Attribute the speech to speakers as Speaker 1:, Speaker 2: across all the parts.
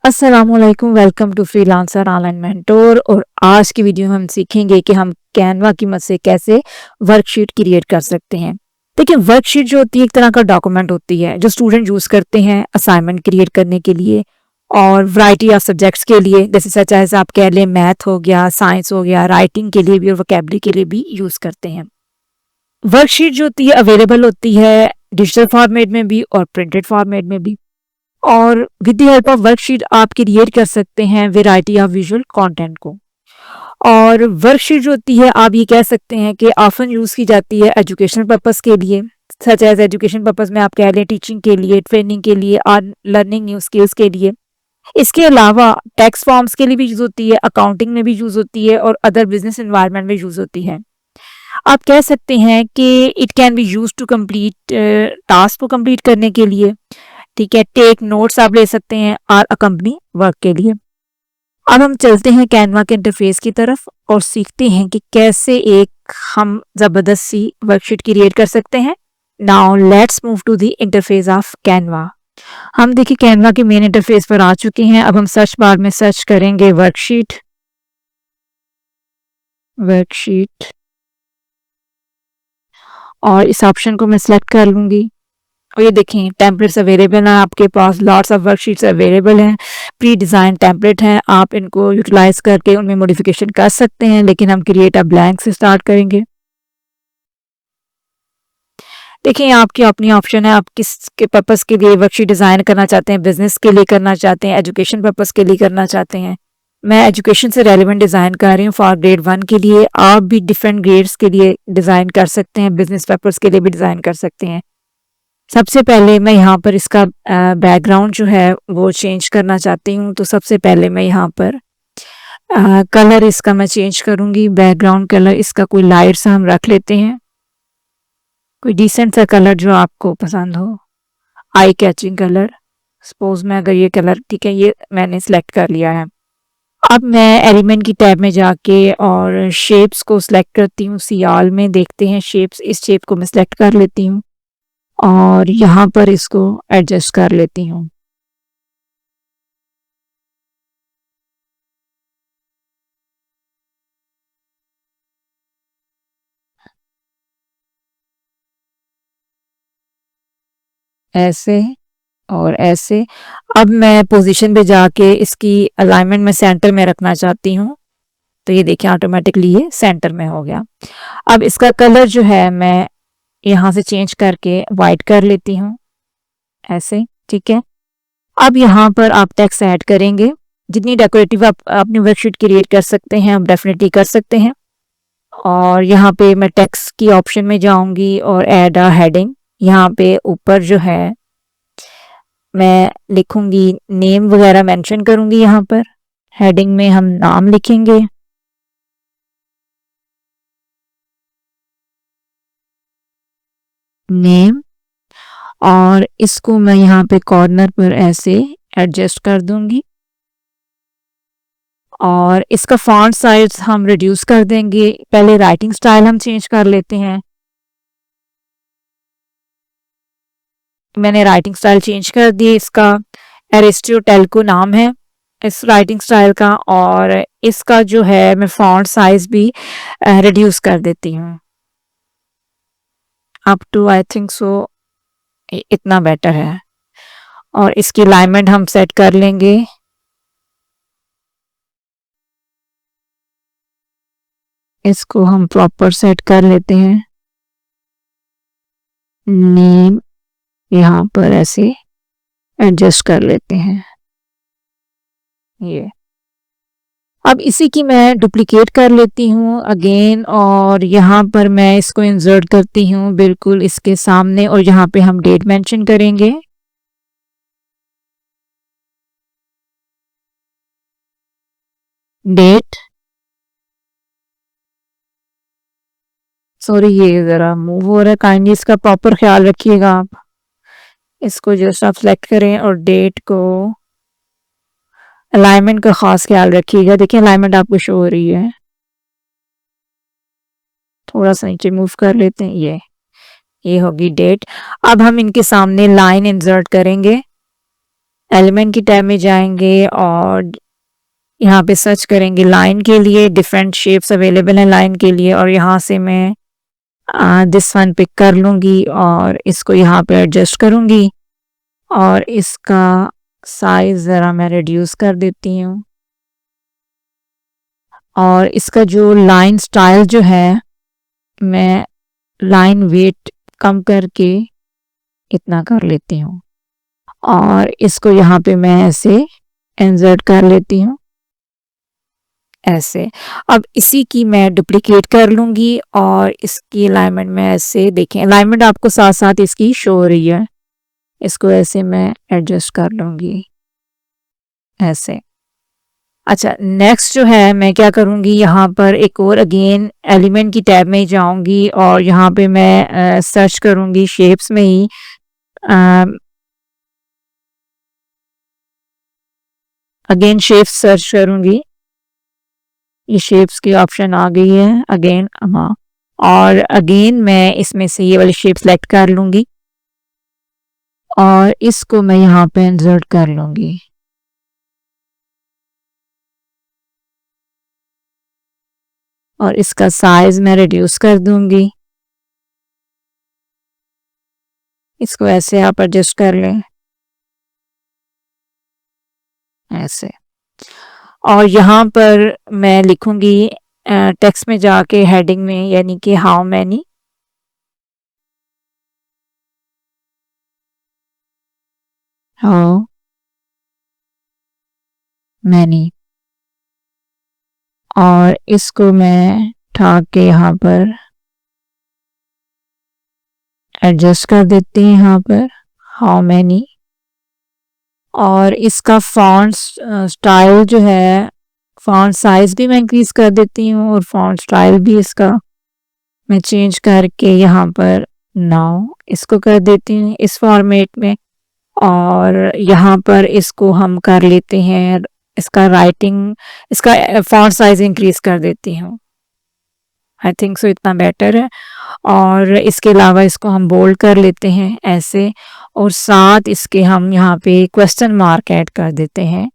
Speaker 1: अस्सलामुअलैकुम, welcome to freelancer online mentor. और आज की वीडियो में हम सीखेंगे कि हम कैनवा की मदद से कैसे वर्कशीट क्रिएट कर सकते हैं। देखिए, वर्कशीट जो होती है एक तरह का डॉक्यूमेंट होती है जो स्टूडेंट यूज करते हैं असाइनमेंट क्रिएट करने के लिए और वैरायटी ऑफ सब्जेक्ट्स के लिए, जैसे सच एज आप कह लें मैथ हो गया, साइंस हो गया, राइटिंग के लिए भी और वोकेबलरी के लिए भी यूज करते हैं। वर्कशीट जो होती है अवेलेबल होती है डिजिटल फॉर्मेट में भी और प्रिंटेड फॉर्मेट में भी। और with the help of worksheet आप क्रिएट कर सकते हैं वैरायटी ऑफ विजुअल कंटेंट को। और वर्कशीट जो होती है आप ये कह सकते हैं कि ऑफन यूज़ की जाती है एजुकेशनल पर्पस के लिए, सच एज एजुकेशन पर्पस में आप कह लें टीचिंग के लिए, ट्रेनिंग के लिए और लर्निंग न्यू स्किल्स के लिए। इसके अलावा टैक्स फॉर्म्स के लिए भी यूज़ होती है, अकाउंटिंग में भी यूज़ होती है और अदर बिजनेस एनवायरनमेंट में यूज़ होती है। आप कह सकते हैं कि it can be use to complete task को कंप्लीट करने के लिए, ठीक है, टेक नोट्स आप ले सकते हैं और अकम्पनी वर्क के लिए। अब हम चलते हैं कैनवा के इंटरफेस की तरफ और सीखते हैं कि कैसे एक हम ज़बरदस्त सी वर्कशीट क्रिएट कर सकते हैं। Now let's move to the interface of Canva. हम देखिए कैनवा के मेन इंटरफेस पर आ चुके हैं। अब हम सर्च बार में सर्च करेंगे वर्कशीट, वर्कशीट, और इस ऑप्शन को मैं सिलेक्ट कर लूंगी। और ये देखें टेम्पलेट्स अवेलेबल हैं आपके पास, लॉट्स ऑफ वर्कशीट्स अवेलेबल हैं, प्री डिज़ाइन टेम्पलेट हैं, आप इनको यूटिलाइज करके उनमें मॉडिफिकेशन कर सकते हैं। लेकिन हम क्रिएट अ ब्लैंक से स्टार्ट करेंगे। देखिए आपकी अपनी ऑप्शन है, आप किसके पर्पस के लिए वर्कशीट डिज़ाइन करना चाहते हैं, बिजनेस के लिए करना चाहते हैं, एजुकेशन पर्पस के लिए करना चाहते हैं। मैं एजुकेशन से रेलिवेंट डिज़ाइन कर रही हूँ फॉर ग्रेड 1 के लिए। आप भी डिफरेंट ग्रेड्स के लिए डिज़ाइन कर सकते हैं, बिजनेस पर्पस के लिए भी डिज़ाइन कर सकते हैं। सबसे पहले मैं यहाँ पर इसका बैकग्राउंड जो है वो चेंज करना चाहती हूँ। तो सबसे पहले मैं यहाँ पर कलर इसका मैं चेंज करूँगी। बैकग्राउंड कलर इसका कोई लाइट सा हम रख लेते हैं, कोई डिसेंट सा कलर जो आपको पसंद हो, आई कैचिंग कलर। सपोज मैं अगर ये कलर, ठीक है, ये मैंने सेलेक्ट कर लिया है। अब मैं एलिमेंट की टैब में जाके और शेप्स को सिलेक्ट करती हूँ। सियाल में देखते हैं शेप्स, इस शेप को मैं सिलेक्ट कर लेती हूँ और यहाँ पर इसको एडजस्ट कर लेती हूँ। ऐसे और ऐसे। अब मैं पोजीशन पे जाके इसकी अलाइनमेंट में सेंटर में रखना चाहती हूँ। तो ये देखिए ऑटोमेटिकली ये सेंटर में हो गया। अब इसका कलर जो है मैं यहाँ से चेंज करके वाइट कर लेती हूँ, ऐसे, ठीक है। अब यहाँ पर आप टेक्स्ट ऐड करेंगे। जितनी डेकोरेटिव आप अपनी वर्कशीट क्रिएट कर सकते हैं आप डेफिनेटली कर सकते हैं। और यहाँ पे मैं टेक्स्ट की ऑप्शन में जाऊंगी और ऐड अ हेडिंग। यहाँ पे ऊपर जो है मैं लिखूंगी नेम वगैरह मेंशन करूंगी। यहाँ पर हेडिंग में हम नाम लिखेंगे, नेम, और इसको मैं यहाँ पे कॉर्नर पर ऐसे एडजस्ट कर दूंगी। और इसका फॉन्ट साइज हम रिड्यूस कर देंगे। पहले राइटिंग स्टाइल हम चेंज कर लेते हैं। मैंने राइटिंग स्टाइल चेंज कर दी। इसका एरिस्टियो टेल्को नाम है इस राइटिंग स्टाइल का। और इसका जो है मैं फॉन्ट साइज भी रिड्यूस कर देती हूँ up to, I think so, इतना बेटर है। और इसकी अलाइनमेंट हम सेट कर लेंगे। इसको हम प्रॉपर सेट कर लेते हैं। नेम यहाँ पर ऐसे एडजस्ट कर लेते हैं ये। अब इसी की मैं डुप्लीकेट कर लेती हूँ अगेन और यहाँ पर मैं इसको इंसर्ट करती हूँ बिल्कुल इसके सामने। और यहाँ पे हम डेट मेंशन करेंगे। डेट, सॉरी ये ज़रा मूव हो रहा है, काइंडली इसका प्रॉपर ख्याल रखिएगा आप। इसको जस्ट आप सेलेक्ट करें और डेट को, अलाइनमेंट का खास ख्याल रखिएगा। देखिए अलाइनमेंट आपको शो हो रही है। थोड़ा सा नीचे मूव कर लेते हैं, ये होगी डेट। अब हम इनके सामने लाइन इंसर्ट करेंगे एलिमेंट की टैब में जाएंगे और यहाँ पे सर्च करेंगे लाइन के लिए। डिफरेंट शेप्स अवेलेबल हैं लाइन के लिए, और यहाँ से मैं दिस वन पिक कर लूँगी और इसको यहाँ पे एडजस्ट करूँगी और इसका साइज ज़रा मैं रिड्यूस कर देती हूँ। और इसका जो लाइन स्टाइल जो है, मैं लाइन वेट कम करके इतना कर लेती हूँ और इसको यहाँ पे मैं ऐसे इंसर्ट कर लेती हूँ ऐसे। अब इसी की मैं डुप्लीकेट कर लूँगी और इसकी अलाइनमेंट में ऐसे देखें, अलाइनमेंट आपको साथ साथ इसकी शो हो रही है। इसको ऐसे मैं एडजस्ट कर लूँगी ऐसे। अच्छा, नेक्स्ट जो है मैं क्या करूँगी, यहाँ पर एक और अगेन एलिमेंट की टैब में जाऊँगी और यहाँ पे मैं सर्च करूँगी शेप्स में ही अगेन शेप्स सर्च करूँगी। ये शेप्स की ऑप्शन आ गई है अगेन, हाँ, और अगेन मैं इसमें से ये वाली शेप सेलेक्ट कर लूँगी और इसको मैं यहाँ पे इंसर्ट कर लूँगी। और इसका साइज मैं रिड्यूस कर दूंगी। इसको ऐसे आप एडजस्ट कर लें ऐसे। और यहाँ पर मैं लिखूंगी टेक्स्ट में जाके हेडिंग में, यानी कि हाउ मैनी और इसको मैं उठा के यहाँ पर एडजस्ट कर देती हूँ यहाँ पर हाउ मैनी। और इसका फॉन्ट स्टाइल जो है, फॉन्ट साइज भी मैं इंक्रीज कर देती हूँ और फॉन्ट स्टाइल भी इसका मैं चेंज करके यहाँ पर नाउ इसको कर देती हूँ इस फॉर्मेट में। और यहाँ पर इसको हम कर लेते हैं, इसका राइटिंग, इसका फॉन्ट साइज इंक्रीज कर देती हूँ। आई थिंक सो इतना बेटर है। और इसके अलावा इसको हम बोल्ड कर लेते हैं ऐसे, और साथ इसके हम यहाँ पे क्वेश्चन मार्क ऐड कर देते हैं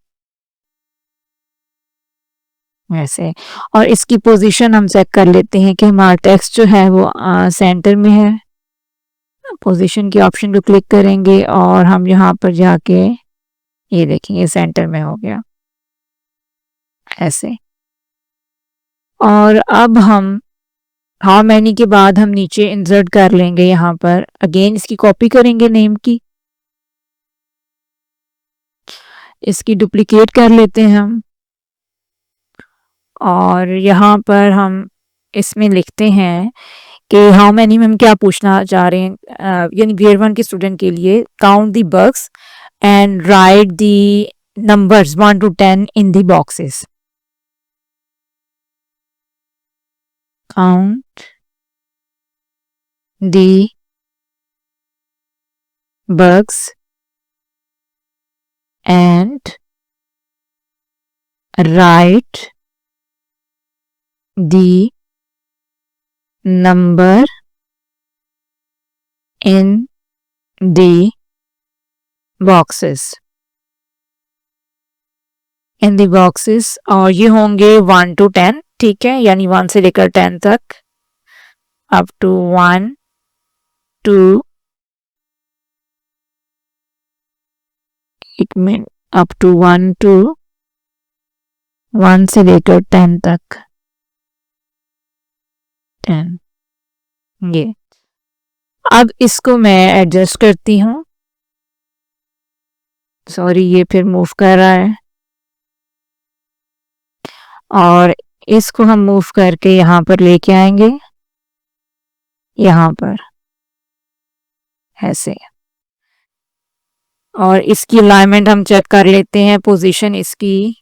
Speaker 1: ऐसे। और इसकी पोजीशन हम चेक कर लेते हैं कि हमारा टेक्स्ट जो है वो सेंटर में है। पोजीशन के ऑप्शन को क्लिक करेंगे और हम यहाँ पर जाके ये देखेंगे सेंटर में हो गया ऐसे। और अब हम हाउ मैनी के बाद हम नीचे इंसर्ट कर लेंगे, यहाँ पर अगेन इसकी कॉपी करेंगे नेम की, इसकी डुप्लीकेट कर लेते हैं हम और यहाँ पर हम इसमें लिखते हैं कि हाउ मैनी में हम क्या पूछना चाह रहे हैं, यानी ग्रेड 1 के स्टूडेंट के लिए count the bugs and right the numbers 1 to 10 in the boxes. Count the bugs and write the number in the boxes और ये होंगे 1 to 10, ठीक है, यानी 1 से लेकर 10 तक, अप टू 1 2 एक मिनट, अप टू 1 to 1 से लेकर 10 तक 10। ये अब इसको मैं एडजस्ट करती हूँ, सॉरी ये फिर मूव कर रहा है, और इसको हम मूव करके यहाँ पर लेके आएंगे, यहाँ पर ऐसे। और इसकी अलाइनमेंट हम चेक कर लेते हैं, पोजीशन इसकी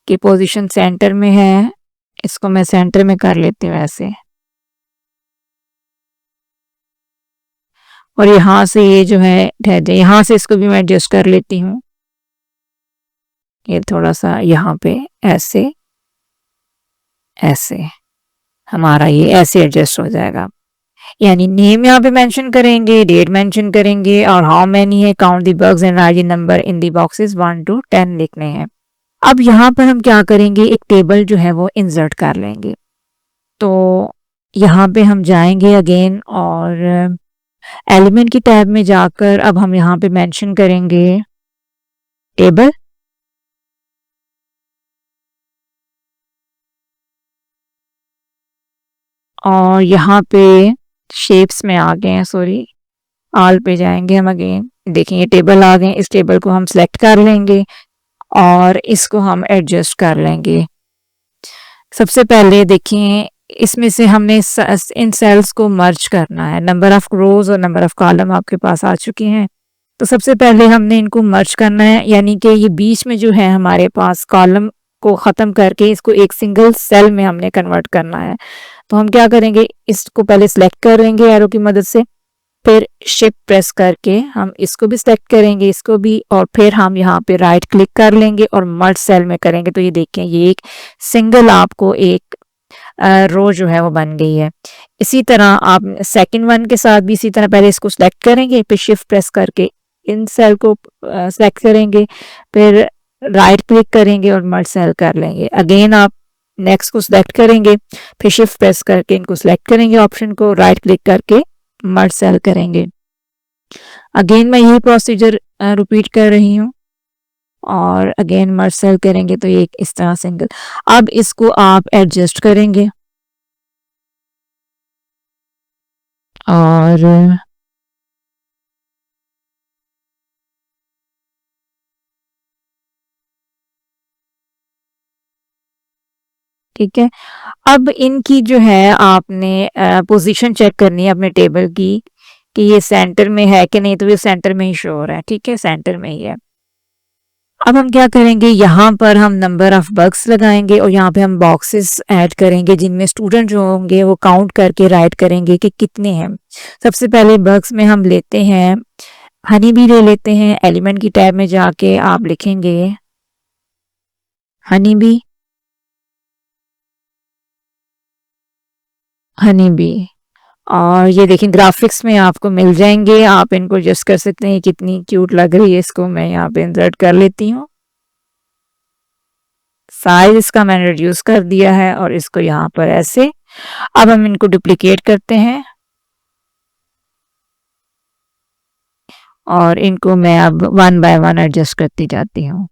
Speaker 1: कि पोजीशन सेंटर में है, इसको मैं सेंटर में कर लेती हूँ ऐसे। और यहाँ से ये जो है ठहर, यहाँ से इसको भी मैं एडजस्ट कर लेती हूँ, ये थोड़ा सा यहाँ पे ऐसे ऐसे, हमारा ये ऐसे एडजस्ट हो जाएगा। यानी नेम यहाँ पे मेंशन करेंगे, डेट मेंशन करेंगे और हाउ मेनी है, count the bugs and right the number in the boxes 1 to 10 लिखने हैं। अब यहाँ पर हम क्या करेंगे, एक टेबल जो है वो इंसर्ट कर लेंगे। तो यहाँ पे हम जाएंगे अगेन और एलिमेंट की टैब में जाकर अब हम यहाँ पे मेंशन करेंगे टेबल और यहाँ पे शेप्स में आ गए हैं, सॉरी ऑल पे जाएंगे हम अगेन, देखें ये टेबल आ गए। इस टेबल को हम सेलेक्ट कर लेंगे और इसको हम एडजस्ट कर लेंगे। सबसे पहले देखिए इसमें से हमने इन सेल्स को मर्ज करना है। नंबर ऑफ रोज और नंबर ऑफ कॉलम आपके पास आ चुके हैं। तो सबसे पहले हमने इनको मर्ज करना है, यानी कि ये बीच में जो है हमारे पास कॉलम को ख़त्म करके इसको एक सिंगल सेल में हमने कन्वर्ट करना है। तो हम क्या करेंगे, इसको पहले सिलेक्ट करेंगे एरो की मदद से, फिर शिफ्ट प्रेस करके हम इसको भी सिलेक्ट करेंगे, इसको भी, और फिर हम यहाँ पे राइट क्लिक कर लेंगे और मर्ज सेल में करेंगे। तो ये देखें ये एक सिंगल आपको एक रो जो है वो बन गई है। इसी तरह आप सेकंड वन के साथ भी इसी तरह पहले इसको सिलेक्ट करेंगे, फिर शिफ्ट प्रेस करके इन सेल को सिलेक्ट करेंगे, फिर राइट क्लिक करेंगे और मर्ज सेल कर लेंगे। अगेन आप नेक्स्ट को सिलेक्ट करेंगे, फिर शिफ्ट प्रेस करके इनको सिलेक्ट करेंगे, ऑप्शन को राइट क्लिक करके मर्ज सेल करेंगे। अगेन मैं यही प्रोसीजर रिपीट कर रही हूँ और अगेन मर्ज सेल करेंगे तो ये इस तरह सिंगल। अब इसको आप एडजस्ट करेंगे और ठीक है। अब इनकी जो है आपने पोजीशन चेक करनी है अपने टेबल की कि ये सेंटर में है कि नहीं, तो ये सेंटर में ही शो हो रहा है। ठीक है, सेंटर में ही है। अब हम क्या करेंगे, यहाँ पर हम नंबर ऑफ बग्स लगाएंगे और यहाँ पे हम बॉक्सेस ऐड करेंगे जिनमें स्टूडेंट जो होंगे वो काउंट करके राइट करेंगे कि कितने हैं। सबसे पहले बग्स में हम लेते हैं हनी बी ले लेते हैं। एलिमेंट की टैब में जाके आप लिखेंगे हनी बी, हनी बी, और ये देखें ग्राफिक्स में आपको मिल जाएंगे। आप इनको एडजस्ट कर सकते हैं कितनी क्यूट लग रही है। इसको मैं यहाँ पे इंसर्ट कर लेती हूँ। साइज इसका मैंने रिड्यूस कर दिया है और इसको यहाँ पर ऐसे। अब हम इनको डुप्लीकेट करते हैं और इनको मैं अब 1 बाय 1 एडजस्ट करती जाती हूँ।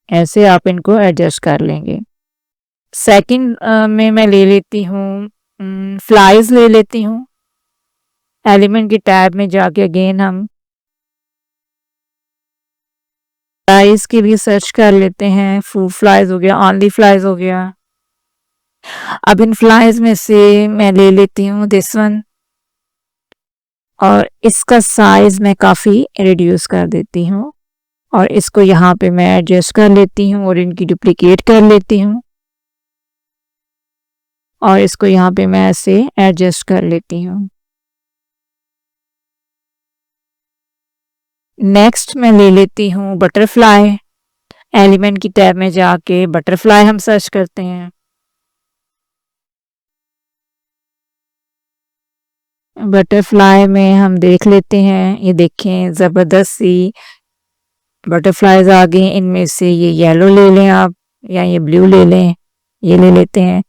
Speaker 1: ऐसे आप इनको एडजस्ट कर लेंगे। सेकंड में मैं ले लेती हूँ फ्लाइज ले लेती हूँ। एलिमेंट की टैब में जाके अगेन हम फ्लाइज के लिए सर्च कर लेते हैं। फ्रूट फ्लाइज हो गया, ऑनली फ्लाइज हो गया। अब इन फ्लाइज में से मैं ले लेती हूँ दिस वन और इसका साइज मैं काफ़ी रिड्यूस कर देती हूँ और इसको यहाँ पे मैं एडजस्ट कर लेती हूँ और इनकी डुप्लीकेट कर लेती हूँ और इसको यहाँ पे मैं ऐसे एडजस्ट कर लेती हूँ। नेक्स्ट मैं ले लेती हूँ बटरफ्लाई। एलिमेंट की टैब में जाके बटरफ्लाई हम सर्च करते हैं। बटरफ्लाई में हम देख लेते हैं, ये देखें ज़बरदस्त सी बटरफ्लाइज आ गए। इनमें से ये येलो ले लें आप या ये ब्लू ले लें, ये ले लेते हैं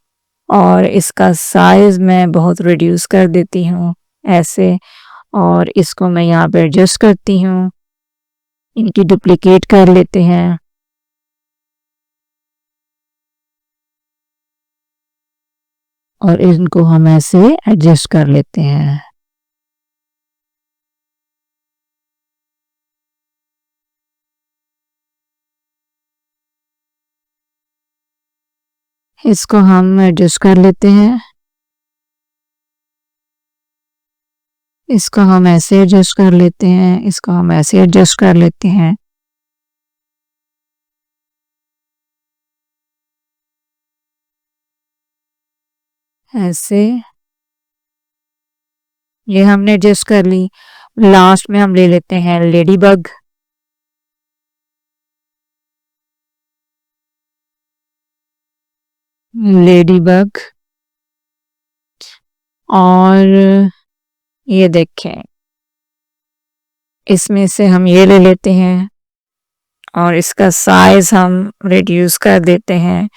Speaker 1: और इसका साइज मैं बहुत रिड्यूस कर देती हूँ ऐसे और इसको मैं यहाँ पे एडजस्ट करती हूँ। इनकी डुप्लीकेट कर लेते हैं और इनको हम ऐसे एडजस्ट कर लेते हैं। इसको हम एडजस्ट कर लेते हैं। इसको हम ऐसे एडजस्ट कर लेते हैं। इसको हम ऐसे एडजस्ट कर लेते हैं। ऐसे ये हमने एडजस्ट कर ली। लास्ट में हम ले लेते हैं लेडी बग। लेडी बग, और ये देखें इसमें से हम ये ले लेते हैं और इसका साइज हम रिड्यूस कर देते हैं,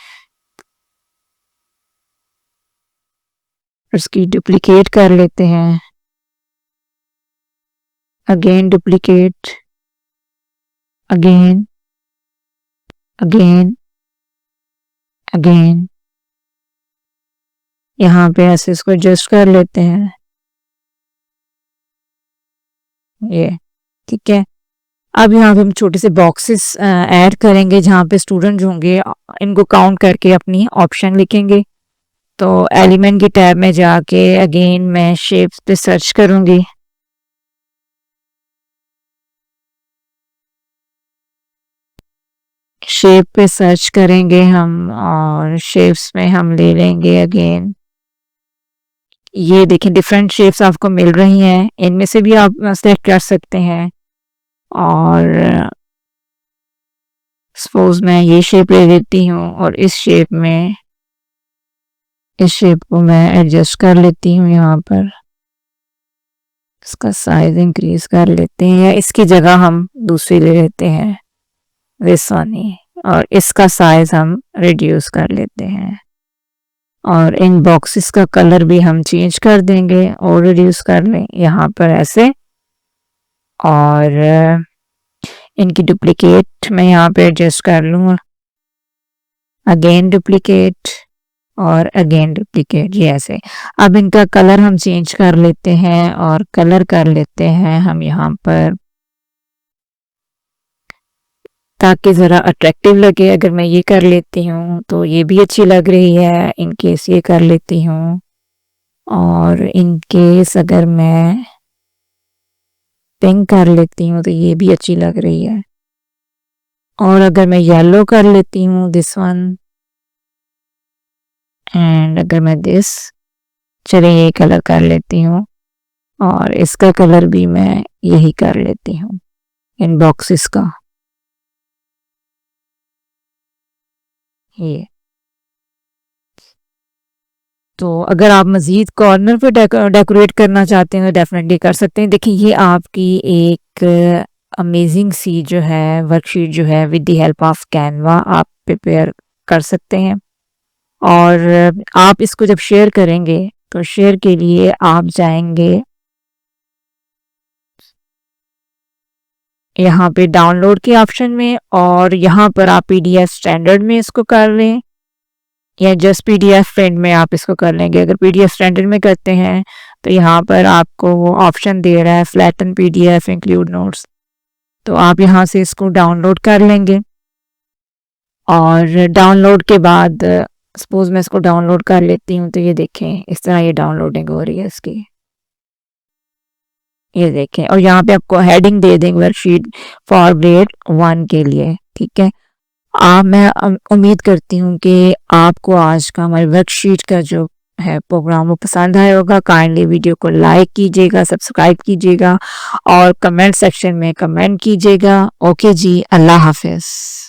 Speaker 1: उसकी डुप्लीकेट कर लेते हैं, again duplicate, again again again, यहाँ पे ऐसे इसको एडजस्ट कर लेते हैं, ये ठीक है। अब यहाँ पे हम छोटे से बॉक्सेस ऐड करेंगे जहाँ पे स्टूडेंट होंगे इनको काउंट करके अपनी ऑप्शन लिखेंगे। तो एलिमेंट की टैब में जाके अगेन मैं शेप्स पे सर्च करूंगी, शेप पे सर्च करेंगे हम और शेप्स में हम ले लेंगे अगेन, ये देखें डिफरेंट शेप्स आपको मिल रही हैं, इनमें से भी आप सेलेक्ट कर सकते हैं। और सपोज मैं ये शेप ले लेती हूँ और इस शेप में इस शेप को मैं एडजस्ट कर लेती हूँ, यहाँ पर इसका साइज इंक्रीज कर लेते हैं या इसकी जगह हम दूसरी ले लेते हैं दिस वाली, और इसका साइज हम रिड्यूस कर लेते हैं। और इन बॉक्सेस का कलर भी हम चेंज कर देंगे और रिड्यूस कर लें यहाँ पर ऐसे, और इनकी डुप्लीकेट मैं यहाँ पे एडजस्ट कर लूँ, अगेन डुप्लीकेट और अगेन डुप्लीकेट, ये ऐसे। अब इनका कलर हम चेंज कर लेते हैं और कलर कर लेते हैं हम यहाँ पर, ताकि ज़रा अट्रैक्टिव लगे। अगर मैं ये कर लेती हूँ तो ये भी अच्छी लग रही है, इनकेस ये कर लेती हूँ, और इनकेस अगर मैं पिंक कर लेती हूँ तो ये भी अच्छी लग रही है। और अगर मैं येलो कर लेती हूँ दिस वन, एंड अगर मैं दिस, चलिए ये कलर कर लेती हूँ और इसका कलर भी मैं यही कर लेती हूँ इन बॉक्सेस का, ये। तो अगर आप मज़ीद कॉर्नर पे डेकोरेट करना चाहते हैं तो डेफिनेटली कर सकते हैं। देखिए ये आपकी एक अमेजिंग सी जो है वर्कशीट जो है with the help of Canva आप प्रिपेयर कर सकते हैं। और आप इसको जब शेयर करेंगे तो शेयर के लिए आप जाएंगे यहाँ पे डाउनलोड के ऑप्शन में, और यहाँ पर आप PDF स्टैंडर्ड में इसको कर लें या जस्ट PDF प्रिंट में आप इसको कर लेंगे। अगर PDF स्टैंडर्ड में करते हैं तो यहाँ पर आपको वो ऑप्शन दे रहा है फ्लैटन PDF इंक्लूड नोट्स, तो आप यहाँ से इसको डाउनलोड कर लेंगे। और डाउनलोड के बाद सपोज मैं इसको डाउनलोड कर लेती हूँ तो ये देखें इस तरह ये डाउनलोडिंग हो रही है इसकी, ये देखें। और यहाँ पे आपको हेडिंग दे देंगे वर्कशीट फॉर ग्रेड 1 के लिए, ठीक है। मैं उम्मीद करती हूँ कि आपको आज का हमारे वर्कशीट का जो है प्रोग्राम वो पसंद आया होगा। काइंडली वीडियो को लाइक कीजिएगा, सब्सक्राइब कीजिएगा और कमेंट सेक्शन में कमेंट कीजिएगा। ओके जी, अल्लाह हाफिज़।